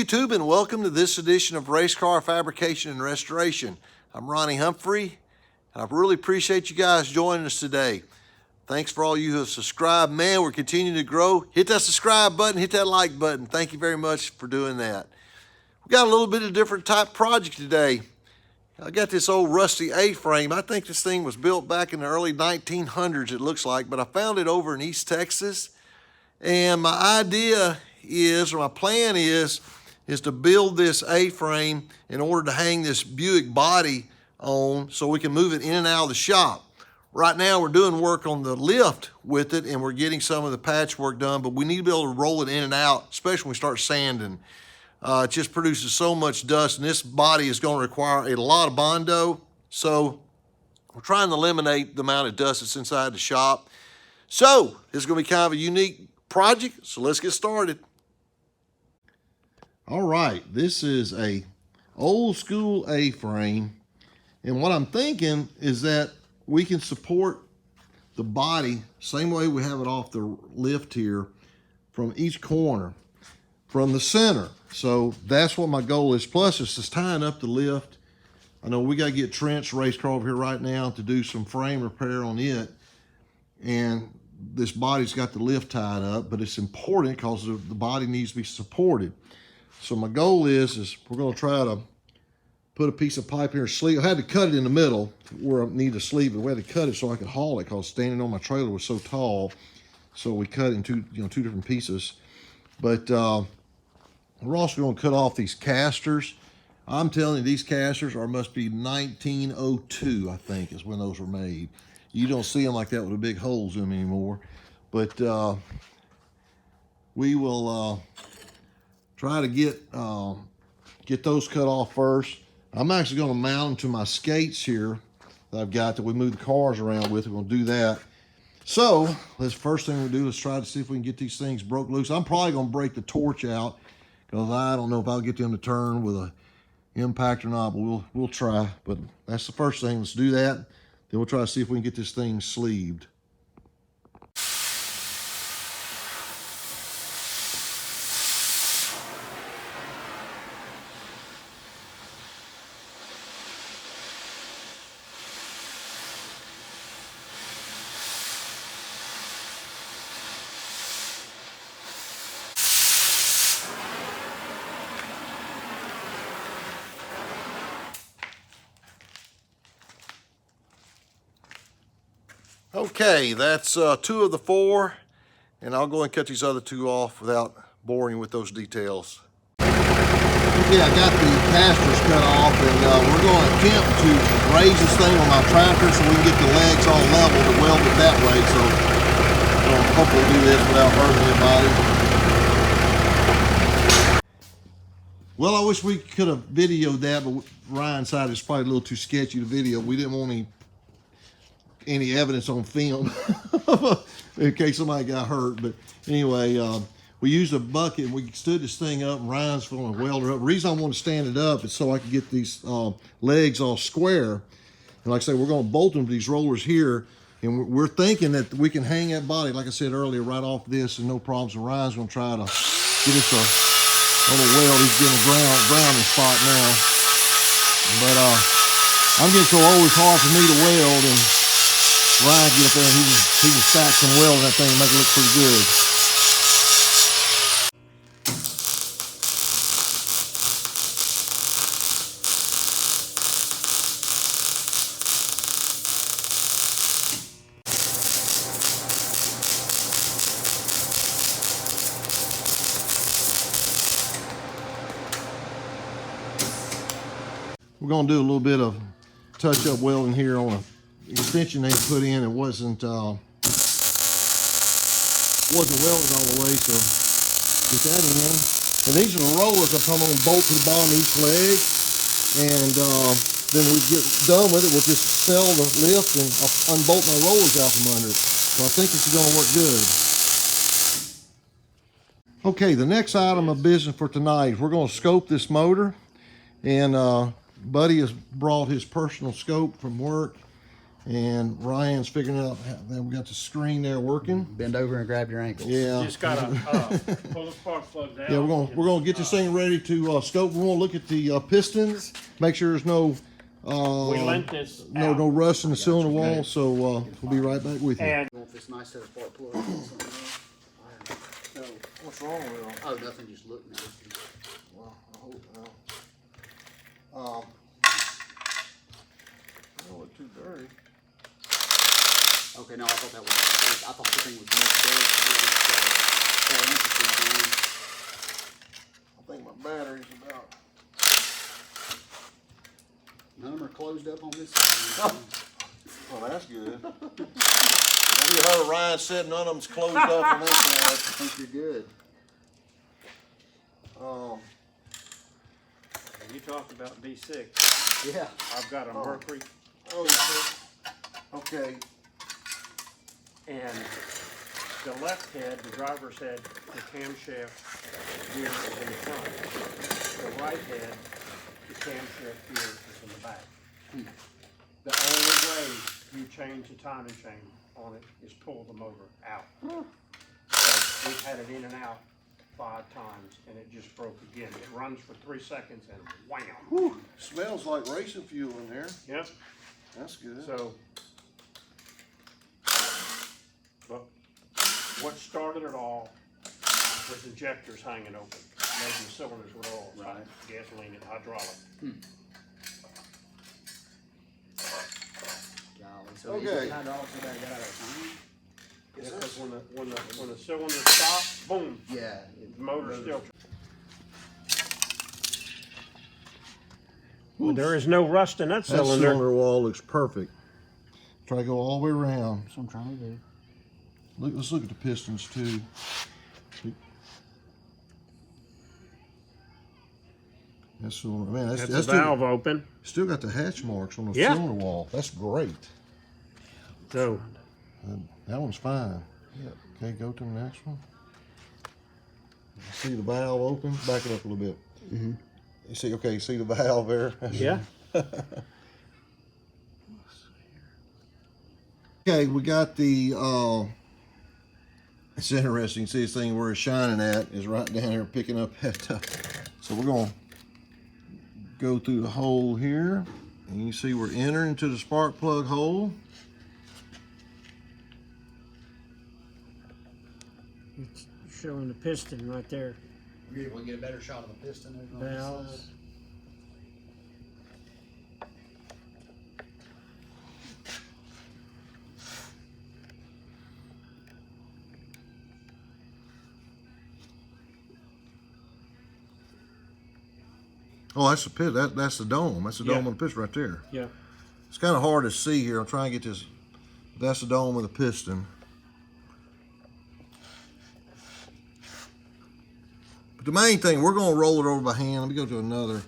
YouTube, and welcome to this edition of Race Car Fabrication and Restoration. I'm Ronnie Humphrey, and I really appreciate you guys joining us today. Thanks for all you who have subscribed. Man, we're continuing to grow. Hit that subscribe button, hit that like button. Thank you very much for doing that. We got a little bit of a different type project today. I got this old rusty A-frame. I think this thing was built back in the early 1900s, it looks like, but I found it over in East Texas. And my idea is, or my plan is to build this A-frame in order to hang this Buick body on so we can move it in and out of the shop. Right now we're doing work on the lift with it and we're getting some of the patchwork done, but we need to be able to roll it in and out, especially when we start sanding. It just produces so much dust, and this body is going to require a lot of Bondo, so we're trying to eliminate the amount of dust that's inside the shop. So this is going to be kind of a unique project, so let's get started. All right, this is a old school A-frame, and what I'm thinking is that we can support the body same way we have it off the lift here from each corner, from the center. So that's what my goal is. Plus, it's just tying up the lift. I know we got to get Trent's race car over here right now to do some frame repair on it, and this body's got the lift tied up, but it's important because the body needs to be supported. So my goal is we're going to try to put a piece of pipe here, sleeve. I had to cut it in the middle where I need to sleeve it. We had to cut it so I could haul it because standing on my trailer was so tall. So we cut it in two different pieces. But we're also going to cut off these casters. I'm telling you, these casters must be 1902, I think, is when those were made. You don't see them like that with the big holes in them anymore. But we will try to get those cut off first. I'm actually going to mount them to my skates here that I've got that we move the cars around with. We're going to do that. So this first thing we do is try to see if we can get these things broke loose. I'm probably going to break the torch out because I don't know if I'll get them to turn with a impact or not, but we'll try. But that's the first thing. Let's do that. Then we'll try to see if we can get this thing sleeved. Okay, that's two of the four, and I'll go and cut these other two off without boring with those details. Okay, I got the casters cut off, and we're going to attempt to raise this thing on my tractor so we can get the legs all level to weld it that way. So I'll hopefully do this without hurting anybody. Well, I wish we could have videoed that, but Ryan's side is probably a little too sketchy to video. We didn't want any evidence on film in case somebody got hurt. But anyway, we used a bucket and we stood this thing up, and Ryan's going to weld her up. The reason I want to stand it up is so I can get these legs all square. And like I say, we're going to bolt them to these rollers here, and we're thinking that we can hang that body, like I said earlier, right off this and no problems. And Ryan's going to try to get us a little weld. He's getting a grounding spot now. But I'm getting so old it's hard for me to weld, and Ryan get up there and he can stack some weld in that thing and make it look pretty good. We're going to do a little bit of touch-up welding here on a extension they put in. It wasn't welded all the way, so get that in. And these are the rollers that come on bolt to the bottom of each leg, and then we get done with it, we'll just sell the lift and I'll unbolt my rollers out from under it. So I think this is going to work good. Okay, the next item of business for tonight is we're going to scope this motor, and Buddy has brought his personal scope from work. And Ryan's figuring out that we got the screen there working. Bend over and grab your ankles. Yeah. Just gotta pull the spark plugs out. Yeah, we're gonna get this thing ready to scope. We want to look at the pistons, make sure there's no we lent this no out. no rust in the cylinder wall. So we'll be right back with you. And Want this nice set of spark plugs? So, what's wrong with them? Oh, nothing. Just look nasty. Well, I hope not. They don't look too dirty. Okay, no, I thought that was. I thought the thing was I think my battery's about. None of them are closed up on this side. Oh, that's good. Have you heard Ryan said none of them's closed up on this side? I think you're good. you talked about B6. Yeah. I've got a Mercury. Oh, yeah. Okay. And the left head, the driver's head, the camshaft gear is in the front. The right head, the camshaft gear is in the back. The only way you change the timing chain on it is pull the motor out. So we've had it in and out 5 times and it just broke again. It runs for 3 seconds and wham. Whew. Smells like racing fuel in there. Yep. That's good. So, but what started it all was injectors hanging open, making cylinders with oil, Right. gasoline and hydraulic. Golly. So Okay. hydraulics got out of time? Because when the cylinder stops, boom, Yeah. the motor's still. Well, there is no rust in that That cylinder wall looks perfect. Try to go all the way around. That's what I'm trying to do. Let's look at the pistons too. That cylinder, man, that's the valve open. Still got the hatch marks on the Yeah. cylinder wall. That's great. So That one's fine. Yep. Okay, go to the next one. See the valve open? Back it up a little bit. You see, okay, you see the valve there? yeah, Okay, we got the, it's interesting. See this thing where it's shining at is right down here picking up that, so we're going to go through the hole here. And you see we're entering into the spark plug hole. it's showing the piston right there. We're able to get a better shot of the piston over on this Valves. side. Oh, that's the pit. That's the dome. That's the dome Yeah. of the piston right there. Yeah. It's kind of hard to see here. I'm trying to get this. That's the dome of the piston. But the main thing, we're going to roll it over by hand. Let me go to another.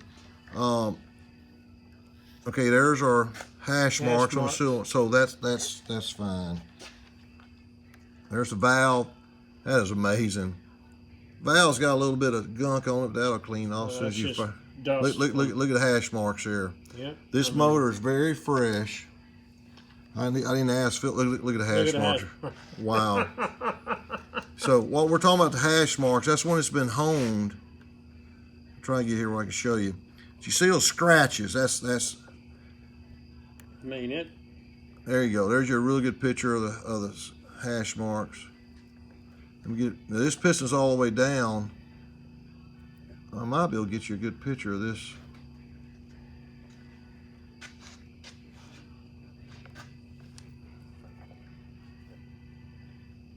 Okay, there's our hash marks on the cylinder. So that's fine. There's the valve. That is amazing. Valve's got a little bit of gunk on it, but that'll clean off as soon as you That's just dust. look at the hash marks there. Yeah. This motor is very fresh. I didn't ask Phil. Look at the hash marks. Wow. So what we're talking about, the hash marks, that's when it's been honed. I'm trying to get here where I can show you. You see those scratches? That's. I mean it. There you go. There's your really good picture of the hash marks. Let me get now, this piston's all the way down. I might be able to get you a good picture of this.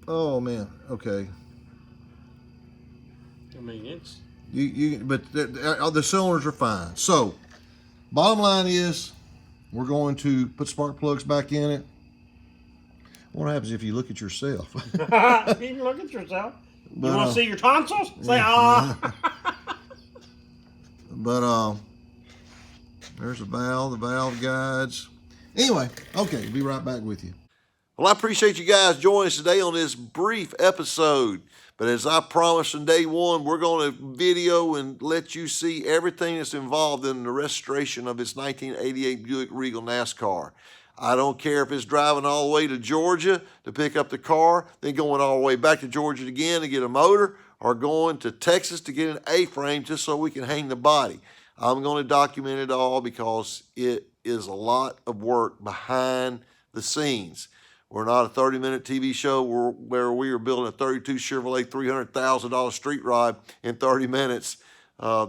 Oh man, okay. I mean it's. But the cylinders are fine. So, bottom line is, we're going to put spark plugs back in it. What happens if you look at yourself? You can look at yourself. You But, want to see your tonsils? Say ah. But there's the valve guides. Anyway, okay, be right back with you. Well, I appreciate you guys joining us today on this brief episode. But as I promised in day one, we're going to video and let you see everything that's involved in the restoration of this 1988 Buick Regal NASCAR. I don't care if it's driving all the way to Georgia to pick up the car, then going all the way back to Georgia again to get a motor, or going to Texas to get an A-frame just so we can hang the body. I'm going to document it all because it is a lot of work behind the scenes. We're not a 30-minute TV show where we are building a 32 Chevrolet $300,000 street rod in 30 minutes.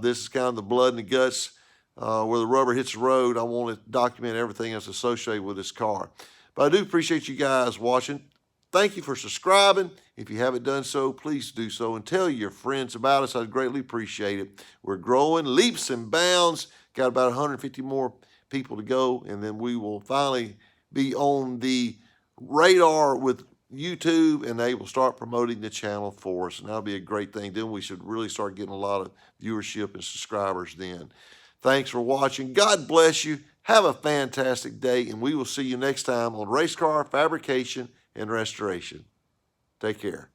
This is kind of the blood and the guts where the rubber hits the road. I want to document everything that's associated with this car. But I do appreciate you guys watching. Thank you for subscribing. If you haven't done so, please do so and tell your friends about us. I'd greatly appreciate it. We're growing leaps and bounds. Got about 150 more people to go, and then we will finally be on the radar with YouTube, and they will start promoting the channel for us, and that'll be a great thing. Then we should really start getting a lot of viewership and subscribers then. Thanks for watching. God bless you. Have a fantastic day, and we will see you next time on Race Car Fabrication and Restoration. Take care.